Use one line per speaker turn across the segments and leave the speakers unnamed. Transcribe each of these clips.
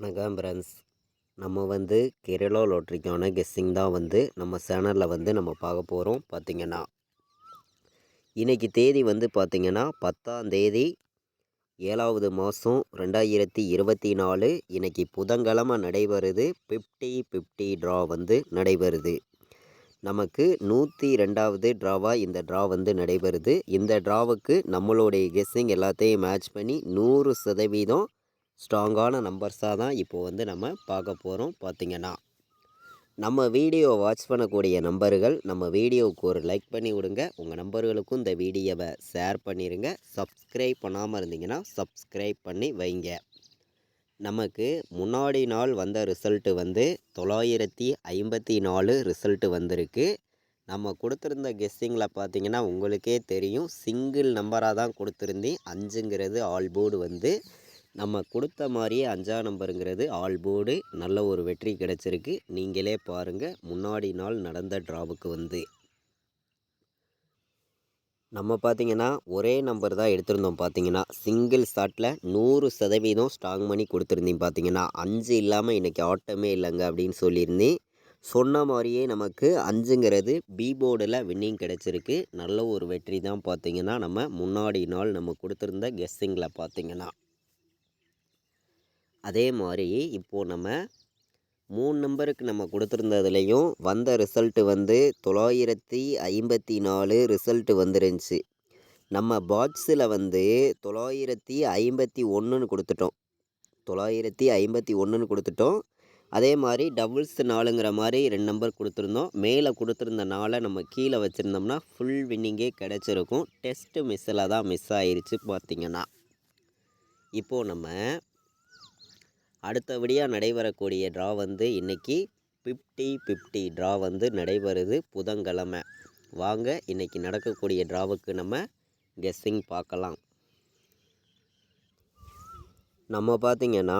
வணக்கம் ஃப்ரெண்ட்ஸ். நம்ம கேரளா லாட்ரிக்கான கெஸ்ஸிங் தான் நம்ம சேனலில் நம்ம பார்க்க போகிறோம். பார்த்திங்கன்னா இன்றைக்கி தேதி பார்த்திங்கன்னா 10ஆம் தேதி 7வது மாதம் 2024. இன்றைக்கி புதன்கிழமை நடைபெறுது. 50-50 ட்ரா நடைபெறுது. நமக்கு 102வது ட்ராவாக இந்த ட்ரா நடைபெறுது. இந்த ட்ராவுக்கு நம்மளுடைய கெஸ்ஸிங் எல்லாத்தையும் மேட்ச் பண்ணி 100% ஸ்ட்ராங்கான நம்பர்ஸாக தான் இப்போது நம்ம பார்க்க போகிறோம். பார்த்திங்கன்னா நம்ம வீடியோ வாட்ச் பண்ணக்கூடிய நம்பர்கள் நம்ம வீடியோவுக்கு ஒரு லைக் பண்ணி விடுங்க. உங்கள் நம்பர்களுக்கும் இந்த வீடியோவை ஷேர் பண்ணிடுங்க. சப்ஸ்கிரைப் பண்ணாமல் இருந்தீங்கன்னா சப்ஸ்கிரைப் பண்ணி வைங்க. நமக்கு முன்னாடி நாள் வந்த ரிசல்ட்டு 954 ரிசல்ட்டு வந்திருக்கு. நம்ம கொடுத்துருந்த கெஸ்ஸிங்கில் பார்த்திங்கன்னா உங்களுக்கே தெரியும், சிங்கிள் நம்பராக தான் கொடுத்துருந்தேன். 5ங்கிறது ஆல் போர்டு நம்ம கொடுத்த மாதிரியே 5ஆம் நம்பருங்கிறது ஆல் போர்டு. நல்ல ஒரு வெற்றி கிடச்சிருக்கு. நீங்களே பாருங்கள். முன்னாடி நாள் நடந்த ட்ராவுக்கு நம்ம பார்த்திங்கன்னா ஒரே நம்பர் தான் எடுத்திருந்தோம். பார்த்திங்கன்னா சிங்கிள் ஷாட்டில் 100% ஸ்ட்ராங் பண்ணி கொடுத்துருந்தேன். பார்த்திங்கன்னா 5 இல்லாமல் இன்றைக்கி ஆட்டமே இல்லைங்க அப்படின்னு சொல்லியிருந்தேன். சொன்ன மாதிரியே நமக்கு 5ங்கிறது பி போர்டில் வின்னிங் கிடச்சிருக்கு. நல்ல ஒரு வெற்றி தான். பார்த்திங்கன்னா நம்ம முன்னாடி நாள் நம்ம கொடுத்துருந்த கெஸ்ஸிங்கில் பார்த்திங்கன்னா அதே மாதிரி இப்போது நம்ம 3 நம்பருக்கு நம்ம கொடுத்துருந்ததுலேயும் வந்த ரிசல்ட்டு 954 ரிசல்ட்டு வந்துருந்துச்சு. நம்ம பாக்ஸில் 951ன்னு கொடுத்துட்டோம். 951ன்னு கொடுத்துட்டோம். அதே மாதிரி டபுள்ஸ் 4ங்கிற மாதிரி 2 நம்பர் கொடுத்துருந்தோம். மேலே கொடுத்துருந்த 4 நம்ம கீழே வச்சுருந்தோம்னா ஃபுல் வின்னிங்கே கிடச்சிருக்கும். டெஸ்ட்டு மிஸ்ஸில் தான் மிஸ் ஆயிடுச்சு. பார்த்திங்கன்னா இப்போது நம்ம அடுத்தபடியாக நடைபெறக்கூடிய ட்ரா இன்றைக்கி 50-50 ட்ரா நடைபெறுது புதன்கிழமை. வாங்க இன்றைக்கி நடக்கக்கூடிய ட்ராவுக்கு நம்ம கெஸ்ஸிங் பார்க்கலாம். நம்ம பார்த்திங்கன்னா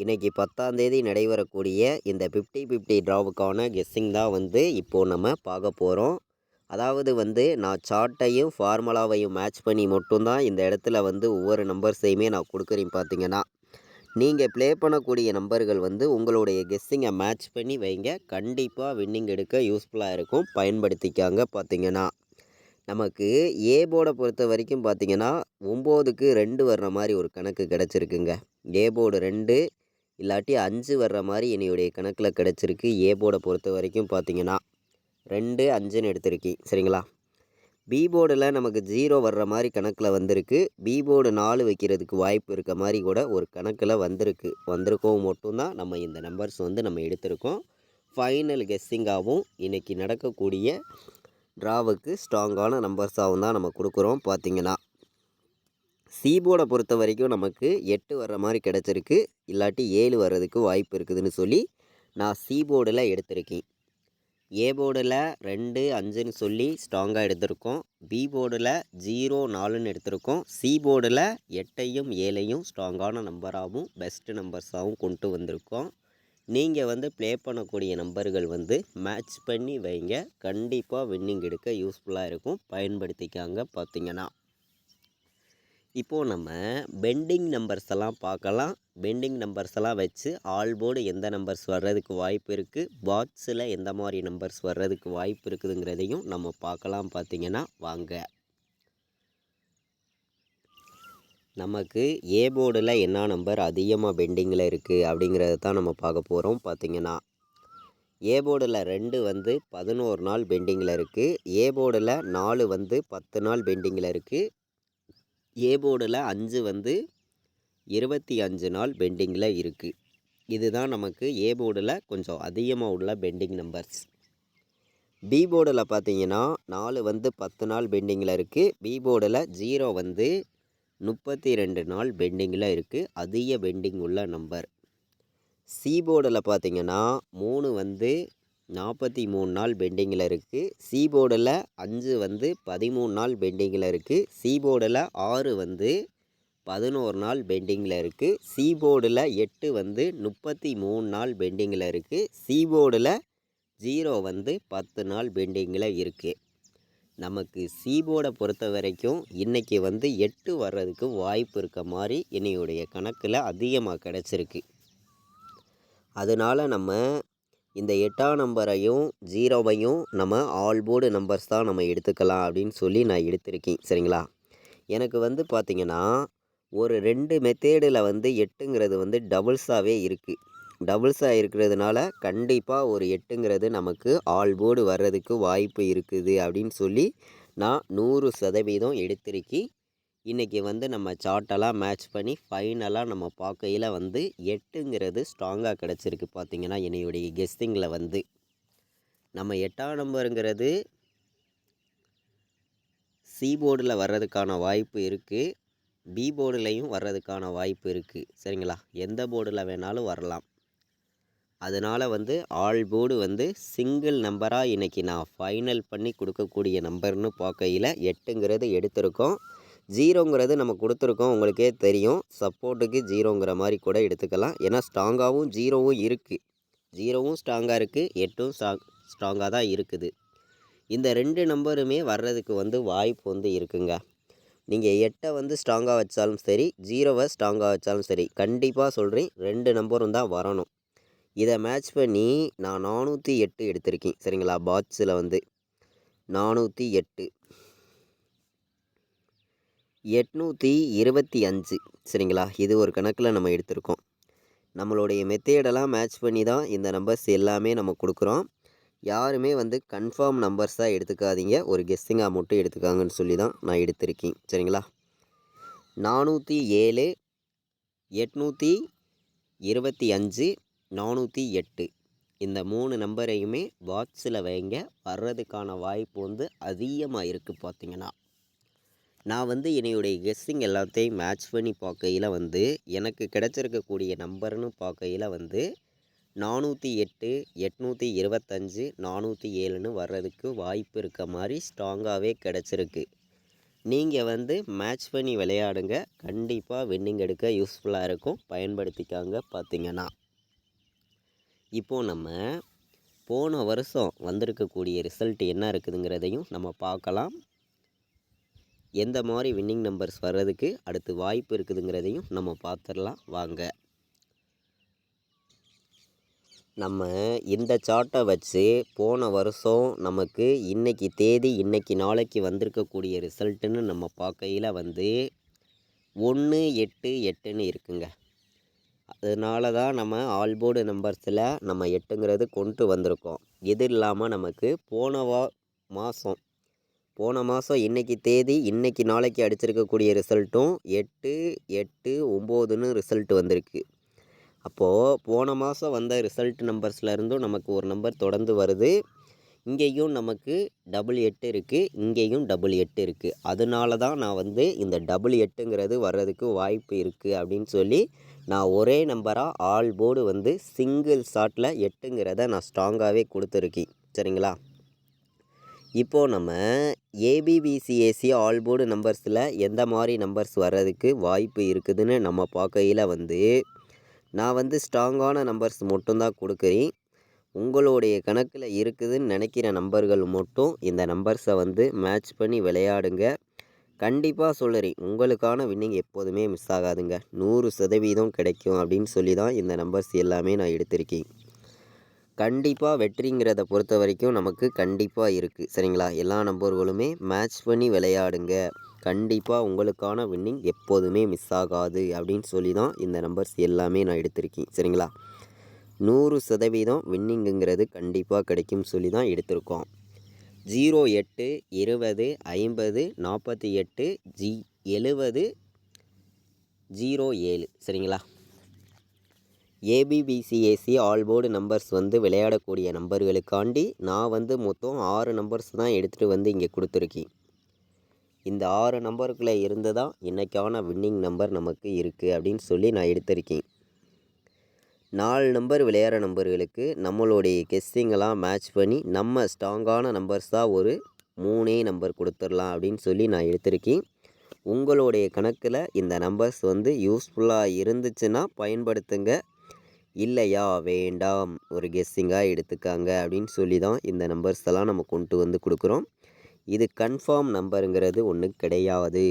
இன்றைக்கி 10ஆம் தேதி நடைபெறக்கூடிய இந்த 50-50 ட்ராவுக்கான கெஸ்ஸிங் தான் இப்போது நம்ம பார்க்க போகிறோம். அதாவது நான் சார்ட்டையும் ஃபார்முலாவையும் மேட்ச் பண்ணி மட்டும்தான் இந்த இடத்துல ஒவ்வொரு நம்பர்ஸையுமே நான் கொடுக்குறேன். பார்த்திங்கன்னா நீங்கள் ப்ளே பண்ணக்கூடிய நம்பர்கள் உங்களுடைய கெஸ்ஸிங்கை மேட்ச் பண்ணி வைங்க. கண்டிப்பாக வின்னிங் எடுக்க யூஸ்ஃபுல்லாக இருக்கும். பயன்படுத்திக்காங்க. பார்த்திங்கன்னா நமக்கு ஏ போர்டை பொறுத்த வரைக்கும் பார்த்திங்கன்னா 9க்கு 2 வர்ற மாதிரி ஒரு கணக்கு கிடச்சிருக்குங்க. ஏ போர்டு 2 இல்லாட்டி 5 வர்ற மாதிரி என்னுடைய கணக்கில் கிடச்சிருக்கு. ஏ போர்டை பொறுத்த வரைக்கும் பார்த்திங்கன்னா 2 5ன்னு எடுத்திருக்கேன். சரிங்களா? பி போர்டில் நமக்கு 0 வர்ற மாதிரி கணக்கில் வந்திருக்கு. பி போர்டு 4 வைக்கிறதுக்கு வாய்ப்பு இருக்க மாதிரி கூட ஒரு கணக்கில் வந்திருக்கோம் மட்டும்தான் நம்ம இந்த நம்பர்ஸ் நம்ம எடுத்திருக்கோம். ஃபைனல் கெஸ்ஸிங்காகவும் இன்றைக்கி நடக்கக்கூடிய ட்ராவுக்கு ஸ்ட்ராங்கான நம்பர்ஸாகவும் தான் நம்ம கொடுக்குறோம். பார்த்திங்கன்னா சி போர்டை பொறுத்த வரைக்கும் நமக்கு 8 வர்ற மாதிரி கிடச்சிருக்கு. இல்லாட்டி 7 வர்றதுக்கு வாய்ப்பு இருக்குதுன்னு சொல்லி நான் சி போர்டில் எடுத்திருக்கேன். ஏ போர்டில் 2 5ன்னு சொல்லி ஸ்ட்ராங்காக எடுத்திருக்கோம். பி போர்டில் 0 4ன்னு எடுத்திருக்கோம். சி போர்டில் 8ஐயும் 7ஐயும் ஸ்ட்ராங்கான நம்பராகவும் பெஸ்ட்டு நம்பர்ஸாகவும் கொண்டு வந்திருக்கோம். நீங்கள் ப்ளே பண்ணக்கூடிய நம்பர்கள் மேட்ச் பண்ணி வைங்க. கண்டிப்பாக வின்னிங் எடுக்க யூஸ்ஃபுல்லாக இருக்கும். பயன்படுத்திக்காங்க. பார்த்திங்கன்னா இப்போது நம்ம பெண்டிங் நம்பர்ஸ் எல்லாம் பார்க்கலாம். பெண்டிங் நம்பர்ஸ் எல்லாம் வச்சு ஆல் போர்டு எந்த நம்பர்ஸ் வர்றதுக்கு வாய்ப்பு இருக்குது, பாக்ஸில் எந்த மாதிரி நம்பர்ஸ் வர்றதுக்கு வாய்ப்பு இருக்குதுங்கிறதையும் நம்ம பார்க்கலாம். பார்த்திங்கன்னா வாங்க. நமக்கு ஏ போர்டில் என்ன நம்பர் அதிகமாக பெண்டிங்கில் இருக்குது அப்படிங்கிறத தான் நம்ம பார்க்க போகிறோம். பார்த்திங்கன்னா ஏ போர்டில் 2 11 நாள் பெண்டிங்கில் இருக்குது. ஏ போர்டில் 4 10 நாள் பெண்டிங்கில் இருக்குது. ஏ போர்டில் 5 25 நாள் பெண்டிங்கில் இருக்குது. இதுதான் நமக்கு ஏ போர்டில் கொஞ்சம் அதிகமாக உள்ள பெண்டிங் நம்பர்ஸ். பி போர்டில் பார்த்திங்கன்னா 4 10 நாள் பெண்டிங்கில் இருக்குது. பி போர்டில் 0 32 நாள் பெண்டிங்கில் இருக்குது. அதிக பெண்டிங் உள்ள நம்பர். சி போர்டில் பார்த்திங்கன்னா 3 43 நாள் பெண்டிங்கில் இருக்குது. சி போர்டில் 5 13 நாள் பெண்டிங்கில் இருக்குது. சி போர்டில் 6 11 நாள் பெண்டிங்கில் இருக்குது. சி போர்டில் 8 33 நாள் பெண்டிங்கில் இருக்குது. சி போர்டில் 0 10 நாள் பெண்டிங்கில் இருக்குது. நமக்கு சி போர்டை பொறுத்த வரைக்கும் இன்றைக்கி 8 வர்றதுக்கு வாய்ப்பு இருக்க மாதிரி என்னுடைய கணக்கில் அதிகமாக கிடச்சிருக்கு. அதனால் நம்ம இந்த 8ஆம் நம்பரையும் 0வையும் நம்ம ஆல் போர்டு நம்பர்ஸ் தான் நம்ம எடுத்துக்கலாம் அப்படின்னு சொல்லி நான் எடுத்திருக்கேன். சரிங்களா? எனக்கு வந்து பார்த்திங்கன்னா ஒரு 2 மெத்தேடில் வந்து 8ங்கிறது வந்து டபுள்ஸாகவே இருக்குது. டபுள்ஸாக இருக்கிறதுனால கண்டிப்பாக ஒரு 8ங்கிறது நமக்கு ஆல் போர்டு வர்றதுக்கு வாய்ப்பு இருக்குது அப்படின்னு சொல்லி நான் 100% எடுத்திருக்கேன். இன்றைக்கி வந்து நம்ம சார்ட்டெல்லாம் மேட்ச் பண்ணி ஃபைனலாக நம்ம பார்க்கையில் வந்து 8ங்கிறது ஸ்ட்ராங்காக கிடச்சிருக்கு. பார்த்திங்கன்னா என்னுடைய கெஸ்ஸிங்கில் வந்து நம்ம 8ஆம் நம்பருங்கிறது சி போர்டில் வர்றதுக்கான வாய்ப்பு இருக்குது, பி போர்டுலையும் வர்றதுக்கான வாய்ப்பு இருக்குது. சரிங்களா? எந்த போர்டில் வேணாலும் வரலாம். அதனால் வந்து ஆல் போர்டு வந்து சிங்கிள் நம்பராக இன்றைக்கி நான் ஃபைனல் பண்ணி கொடுக்கக்கூடிய நம்பர்னு பார்க்கையில் 8ங்கிறது எடுத்திருக்கோம். 0ங்கிறது நம்ம கொடுத்துருக்கோம், உங்களுக்கே தெரியும். சப்போர்ட்டுக்கு 0ங்கிற மாதிரி கூட எடுத்துக்கலாம். ஏன்னா ஸ்ட்ராங்காகவும் 0வும் இருக்குது. 0வும் ஸ்ட்ராங்காக இருக்குது, 8ம் ஸ்ட்ராங்காக தான் இருக்குது. இந்த 2 நம்பருமே வர்றதுக்கு வந்து வாய்ப்பு வந்து இருக்குங்க. நீங்கள் 8 வந்து ஸ்ட்ராங்காக வச்சாலும் சரி, 0வை ஸ்ட்ராங்காக வச்சாலும் சரி, கண்டிப்பாக சொல்கிறேன் 2 நம்பரும் தான் வரணும். இதை மேட்ச் பண்ணி நான் 408 எடுத்திருக்கேன். சரிங்களா? பாக்ஸில் வந்து 408, 825. சரிங்களா? இது ஒரு கணக்கில் நம்ம எடுத்திருக்கோம். நம்மளுடைய மெத்தேடெல்லாம் மேட்ச் பண்ணி தான் இந்த நம்பர்ஸ் எல்லாமே நம்ம கொடுக்குறோம். யாருமே வந்து கன்ஃபார்ம் நம்பர்ஸாக எடுத்துக்காதீங்க, ஒரு கெஸ்ஸிங்காக மட்டும் எடுத்துக்காங்கன்னு சொல்லி தான் நான் எடுத்திருக்கேன். சரிங்களா? 407, 825, 408 இந்த 3 நம்பரையுமே பாக்ஸில் வைங்க. வர்றதுக்கான வாய்ப்பு வந்து அதிகமாக இருக்குது. பார்த்திங்கன்னா நான் வந்து என்னுடைய கெஸ்ஸிங் எல்லாத்தையும் மேட்ச் பண்ணி பார்க்கையில் வந்து எனக்கு கிடச்சிருக்கக்கூடிய நம்பர்னு பார்க்கையில் வந்து 408, 825, 407ன்னு வர்றதுக்கு வாய்ப்பு இருக்க மாதிரி ஸ்ட்ராங்காகவே கிடச்சிருக்கு. நீங்கள் வந்து மேட்ச் பண்ணி விளையாடுங்க, கண்டிப்பாக வின்னிங் எடுக்க யூஸ்ஃபுல்லாக இருக்கும். பயன்படுத்திக்காங்க. பார்த்திங்கன்னா இப்போது நம்ம போன வருஷம் வந்திருக்கக்கூடிய ரிசல்ட் என்ன இருக்குதுங்கிறதையும் நம்ம பார்க்கலாம். எந்த மாதிரி வின்னிங் நம்பர்ஸ் வர்றதுக்கு அடுத்து வாய்ப்பு இருக்குதுங்கிறதையும் நம்ம பார்த்துடலாம் வாங்க. நம்ம இந்த சார்ட்டை வச்சு போன வருஷம் நமக்கு இன்றைக்கி தேதி இன்றைக்கி நாளைக்கு வந்திருக்கக்கூடிய ரிசல்ட்டுன்னு நம்ம பார்க்கையில் வந்து 188ன்னு இருக்குங்க. அதனால தான் நம்ம ஆல் போர்டு நம்பர்ஸில் நம்ம 8ங்கிறது கொண்டு வந்திருக்கோம். இது இல்லாமல் நமக்கு போன மாதம் இன்றைக்கி தேதி இன்றைக்கி நாளைக்கு அடிச்சிருக்கக்கூடிய ரிசல்ட்டும் 8, 8, 9ன்னு ரிசல்ட் வந்திருக்கு. அப்போது போன மாதம் வந்த ரிசல்ட் நம்பர்ஸில் இருந்தும் நமக்கு ஒரு நம்பர் தொடர்ந்து வருது. இங்கேயும் நமக்கு 88 இருக்குது, இங்கேயும் 88 இருக்குது. அதனால தான் நான் வந்து இந்த 88ங்கிறது வர்றதுக்கு வாய்ப்பு இருக்குது அப்படின்னு சொல்லி நான் ஒரே நம்பராக ஆல் போர்டு வந்து சிங்கிள் ஷாட்டில் 8ங்கிறத நான் ஸ்ட்ராங்காகவே கொடுத்துருக்கேன். சரிங்களா? இப்போது நம்ம ஏபிபிசிஏசி ஆல் போர்டு நம்பர்ஸில் எந்த மாதிரி நம்பர்ஸ் வர்றதுக்கு வாய்ப்பு இருக்குதுன்னு நம்ம பார்க்கையில் வந்து நான் வந்து ஸ்ட்ராங்கான நம்பர்ஸ் மட்டும்தான் கொடுக்குறேன். உங்களுடைய கணக்கில் இருக்குதுன்னு நினைக்கிற நம்பர்கள் மட்டும் இந்த நம்பர்ஸை வந்து மேட்ச் பண்ணி விளையாடுங்க. கண்டிப்பாக சொல்லுறேன், உங்களுக்கான வின்னிங் எப்போதுமே மிஸ் ஆகாதுங்க. 100% கிடைக்கும் அப்படின்னு சொல்லி தான் இந்த நம்பர்ஸ் எல்லாமே நான் எடுத்திருக்கேன். கண்டிப்பாக வெற்றிங்கிறத பொறுத்த வரைக்கும் நமக்கு கண்டிப்பாக இருக்குது. சரிங்களா? எல்லா நம்பர்களுமே மேட்ச் பண்ணி விளையாடுங்க. கண்டிப்பாக உங்களுக்கான வின்னிங் எப்போதுமே மிஸ் ஆகாது அப்படின்னு சொல்லி தான் இந்த நம்பர்ஸ் எல்லாமே நான் எடுத்திருக்கேன். சரிங்களா? 100% வின்னிங்குங்கிறது கண்டிப்பாக கிடைக்கும் சொல்லி தான் எடுத்திருக்கோம். 08, 20, 50, 48, 70, 07. சரிங்களா? ஏபிபிசிஏசி ஆல் போர்டு நம்பர்ஸ் வந்து விளையாடக்கூடிய நம்பர்களுக்காண்டி நான் வந்து மொத்தம் 6 நம்பர்ஸ் தான் எடுத்துகிட்டு வந்து இங்கே கொடுத்துருக்கேன். இந்த 6 நம்பருக்குள்ளே இருந்து தான் இன்றைக்கான வின்னிங் நம்பர் நமக்கு இருக்குது அப்படின்னு சொல்லி நான் எடுத்திருக்கேன். 4 நம்பர் விளையாடுற நம்பர்களுக்கு நம்மளுடைய கெஸ்ஸிங்கெல்லாம் மேட்ச் பண்ணி நம்ம ஸ்ட்ராங்கான நம்பர்ஸாக ஒரு 3 நம்பர் கொடுத்துடலாம் அப்படின்னு சொல்லி நான் எடுத்திருக்கேன். உங்களுடைய கணக்கில் இந்த நம்பர்ஸ் வந்து யூஸ்ஃபுல்லாக இருந்துச்சுன்னா பயன்படுத்துங்க, இல்லையா வேண்டாம், ஒரு கெஸ்ஸிங்காக எடுத்துக்காங்க அப்படின்னு சொல்லி தான் இந்த நம்பர்ஸ் எல்லாம் நம்ம கொண்டு வந்து கொடுக்குறோம். இது கன்ஃபார்ம் நம்பருங்கிறது ஒன்று கிடையாது.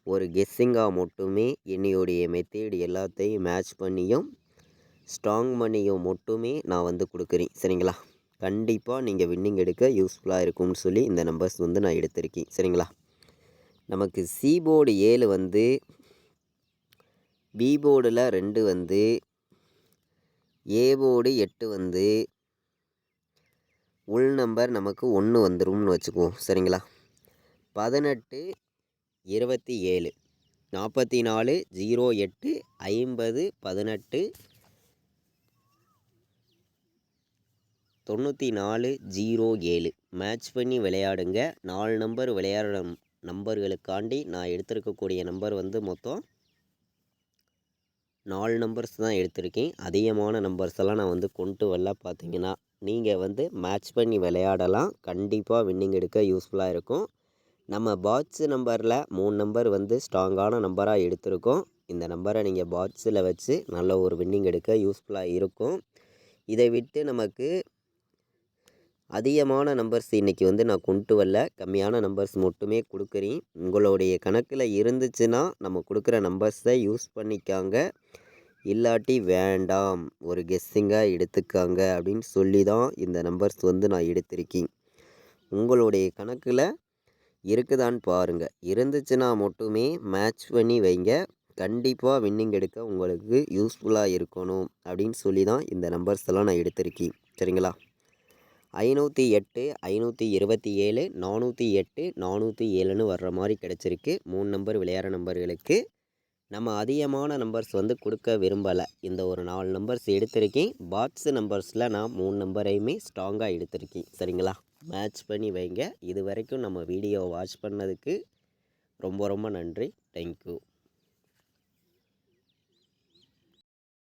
ஒரு கெஸ்ஸிங்காக மட்டுமே என்னுடைய மெத்தேடு எல்லாத்தையும் மேட்ச் பண்ணியும் ஸ்ட்ராங் மணியும் மட்டுமே நான் வந்து கொடுக்குறேன். சரிங்களா? கண்டிப்பாக நீங்கள் வின்னிங் எடுக்க யூஸ்ஃபுல்லாக இருக்கும்னு சொல்லி இந்த நம்பர்ஸ் வந்து நான் எடுத்திருக்கேன். சரிங்களா? நமக்கு சி போர்டு 7 வந்து, பி போர்டில் 2 வந்து, ஏ போர்டு 8 வந்து, உள் நம்பர் நமக்கு 1 வந்துரும்னு வச்சுக்குவோம். சரிங்களா? 18 27 44 08 50 18 94 07 மேட்ச் பண்ணி விளையாடுங்க. 4 நம்பர் விளையாடுற நம்பர்களுக்காண்டி நான் எடுத்திருக்கக்கூடிய நம்பர் வந்து மொத்தம் 4 நம்பர்ஸ் தான் எடுத்திருக்கேன். அதிகமான நம்பர்ஸ் எல்லாம் நான் வந்து கொண்டு வரல. பார்த்தீங்கன்னா நீங்கள் வந்து மேட்ச் பண்ணி விளையாடலாம். கண்டிப்பாக வின்னிங் எடுக்க யூஸ்ஃபுல்லாக இருக்கும். நம்ம பாட்ஸு நம்பரில் 3 நம்பர் வந்து ஸ்ட்ராங்கான நம்பராக எடுத்திருக்கோம். இந்த நம்பரை நீங்கள் பாட்ஸில் வச்சு நல்ல ஒரு வின்னிங் எடுக்க யூஸ்ஃபுல்லாக இருக்கும். இதை விட்டு நமக்கு அதிகமான நம்பர்ஸ் இன்றைக்கி வந்து நான் கொண்டு வரல. கம்மியான நம்பர்ஸ் மட்டுமே கொடுக்குறேன். உங்களுடைய கணக்கில் இருந்துச்சுன்னா நம்ம கொடுக்குற நம்பர்ஸை யூஸ் பண்ணிக்காங்க. இல்லாட்டி வேண்டாம், ஒரு கெஸ்ஸிங்காக எடுத்துக்காங்க அப்படின்னு சொல்லி தான் இந்த நம்பர்ஸ் வந்து நான் எடுத்திருக்கேன். உங்களுடைய கணக்கில் இருக்குதான்னு பாருங்கள். இருந்துச்சுன்னா மட்டுமே மேட்ச் பண்ணி வைங்க. கண்டிப்பாக வின்னிங் எடுக்க உங்களுக்கு யூஸ்ஃபுல்லாக இருக்கணும் அப்படின்னு சொல்லி தான் இந்த நம்பர்ஸ் எல்லாம் நான் எடுத்திருக்கேன். சரிங்களா? 508 527 408 407ன்னு வர்ற மாதிரி கிடச்சிருக்கு. 3 நம்பர் விளையாடுற நம்பர்களுக்கு நம்ம அதிகமான நம்பர்ஸ் வந்து கொடுக்க விரும்பலை. இந்த ஒரு 4 நம்பர்ஸ் எடுத்திருக்கேன். பாட்ஸு நம்பர்ஸில் நான் 3 நம்பரையுமே ஸ்ட்ராங்காக எடுத்திருக்கேன். சரிங்களா? மேட்ச் பண்ணி வைங்க. இது வரைக்கும் நம்ம வீடியோ வாட்ச் பண்ணதுக்கு ரொம்ப ரொம்ப நன்றி. தேங்க்யூ.